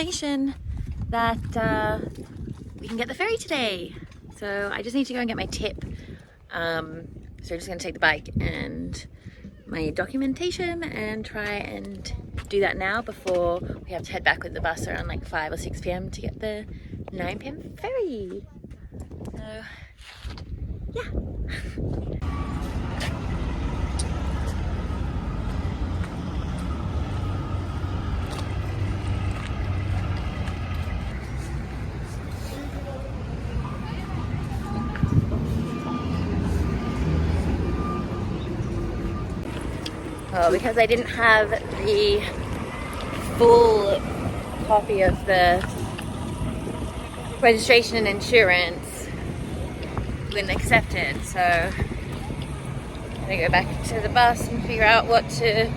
confirmation that we can get the ferry today. So I just need to go and get my tip. So I'm just gonna take the bike and my documentation and try and do that now before we have to head back with the bus around like 5 or 6 p.m. to get the 9 p.m. ferry. So yeah. Oh, because I didn't have the full copy of the registration and insurance, wouldn't accept it, so I'm gonna go back to the bus and figure out what to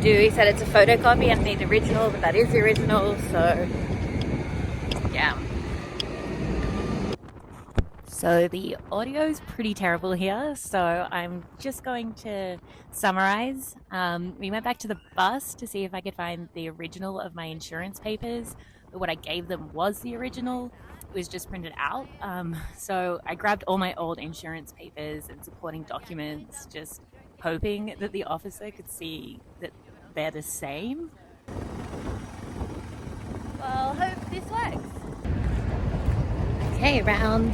do. He said it's a photocopy and I need the original, but that is the original, so yeah. So the audio is pretty terrible here, so I'm just going to summarize. We went back to the bus to see if I could find the original of my insurance papers, but what I gave them was the original. It was just printed out. So I grabbed all my old insurance papers and supporting documents, just hoping that the officer could see that they're the same. Well, hope this works. Okay, round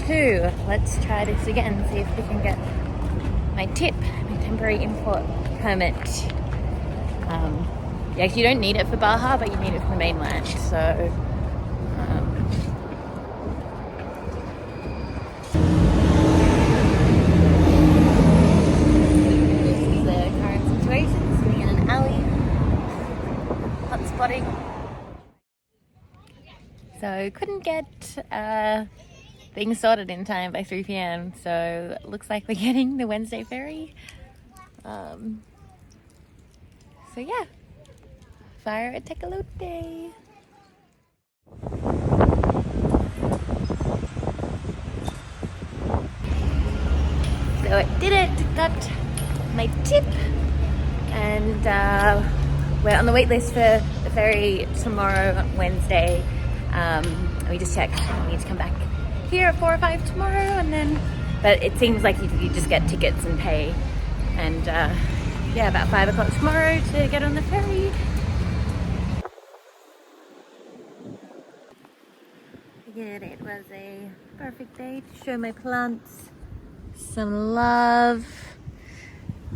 2. Let's try this again, see if we can get my tip, my temporary import permit. Yeah, you don't need it for Baja, but you need it for the mainland, so this is the current situation, sitting in an alley, hot spotting. So couldn't get things sorted in time by 3 p.m. so it looks like we're getting the Wednesday ferry. So yeah, fire at Tecolote. So I did it, got my tip, and we're on the wait list for the ferry tomorrow, Wednesday. We just checked, we need to come back here at 4 or 5 tomorrow, and then, but it seems like you just get tickets and pay, and yeah, about 5 o'clock tomorrow to get on the ferry. Figured it was a perfect day to show my plants some love.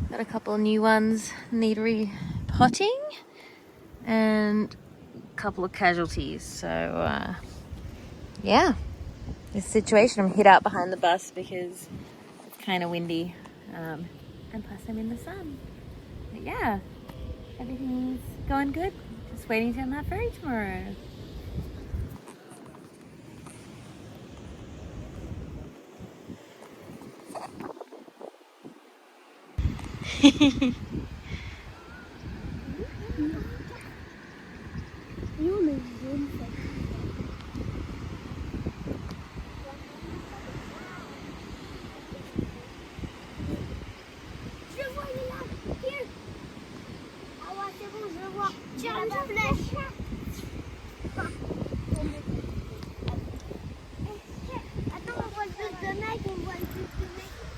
Got a couple new ones need repotting and a couple of casualties, so yeah, this situation, I'm hid out behind the bus because it's kind of windy, and plus I'm in the sun. But yeah, everything's going good. Just waiting to get on that ferry tomorrow.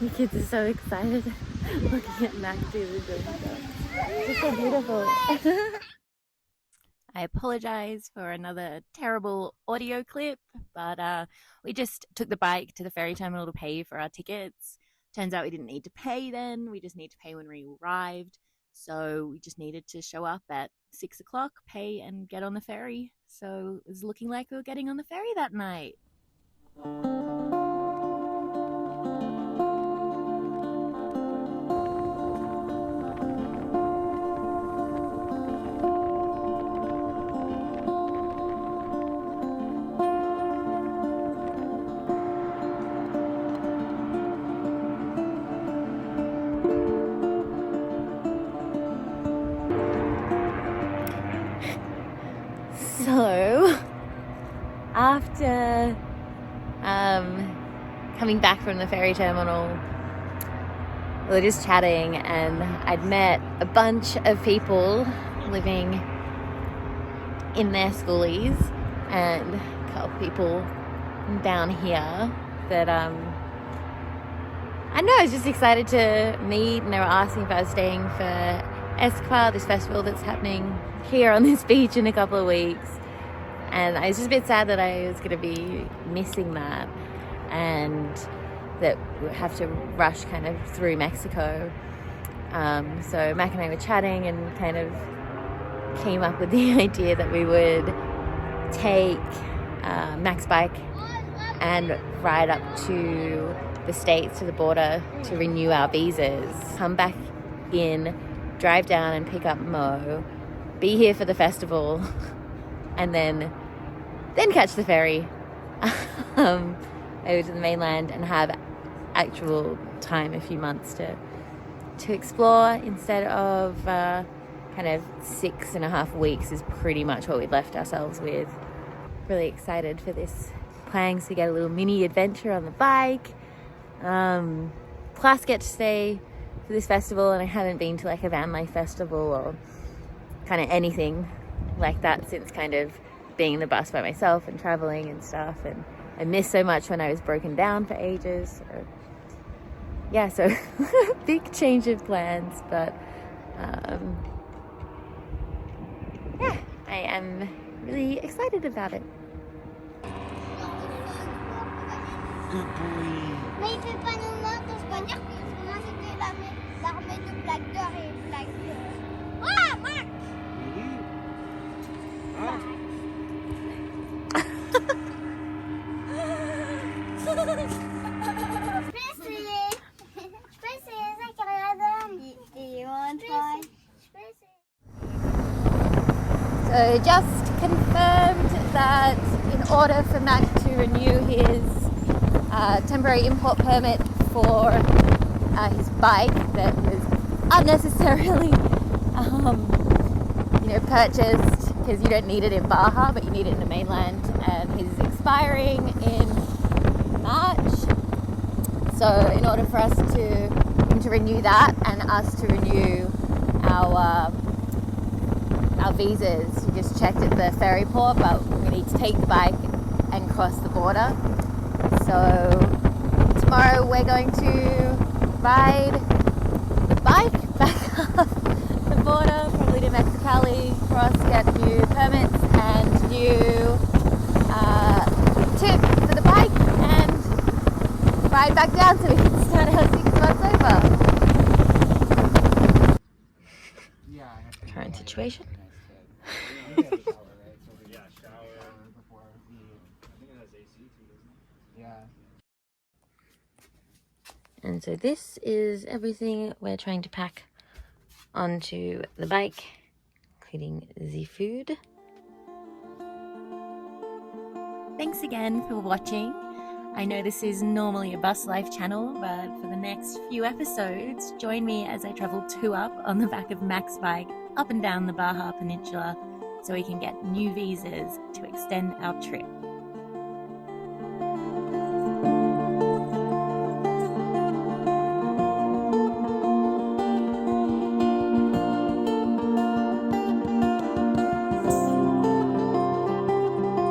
You kids are so excited looking at Mac do the stuff. It's so beautiful. I apologize for another terrible audio clip, but we just took the bike to the ferry terminal to pay for our tickets. Turns out we didn't need to pay then, we just need to pay when we arrived. So we just needed to show up at 6 o'clock, pay, and get on the ferry. So it was looking like we were getting on the ferry that night. So, after coming back from the ferry terminal, we were just chatting, and I'd met a bunch of people living in their schoolies, and a couple people down here that I know I was just excited to meet, and they were asking if I was staying for Esquire, this festival that's happening here on this beach in a couple of weeks. And I was just a bit sad that I was going to be missing that, and that we'd have to rush kind of through Mexico. So Mac and I were chatting and kind of came up with the idea that we would take Mac's bike and ride up to the States, to the border, to renew our visas, come back in, drive down and pick up Moe, be here for the festival, and then catch the ferry over to the mainland and have actual time, a few months to explore, instead of kind of 6.5 weeks is pretty much what we've left ourselves with. Really excited for this. Planning to get a little mini adventure on the bike, plus get to stay for this festival, and I haven't been to like a van life festival or kind of anything like that since kind of being in the bus by myself and traveling and stuff, and I missed so much when I was broken down for ages. So yeah, so big change of plans, but yeah, I am really excited about it. Good boy. Mais il fait pas nos mains, on se va dire que moi c'était l'armée de Black Door et Black Door. Ah, Mac! So just confirmed that in order for Mac to renew his temporary import permit for his bike that was unnecessarily purchased, because you don't need it in Baja but you need it in the mainland, and he's expiring in March. So in order for us to renew that and us to renew our visas, we just checked at the ferry port, but we need to take the bike and cross the border. So tomorrow we're going to ride the bike back up the border, probably to Mexicali, cross, get new permits and new tip for the bike, and ride back down so we can start our 6 months over. Current situation. And so this is everything we're trying to pack onto the bike, including the food. Thanks again for watching. I know this is normally a Buslife channel, but for the next few episodes, join me as I travel 2-up on the back of Mac's bike up and down the Baja Peninsula so we can get new visas to extend our trip.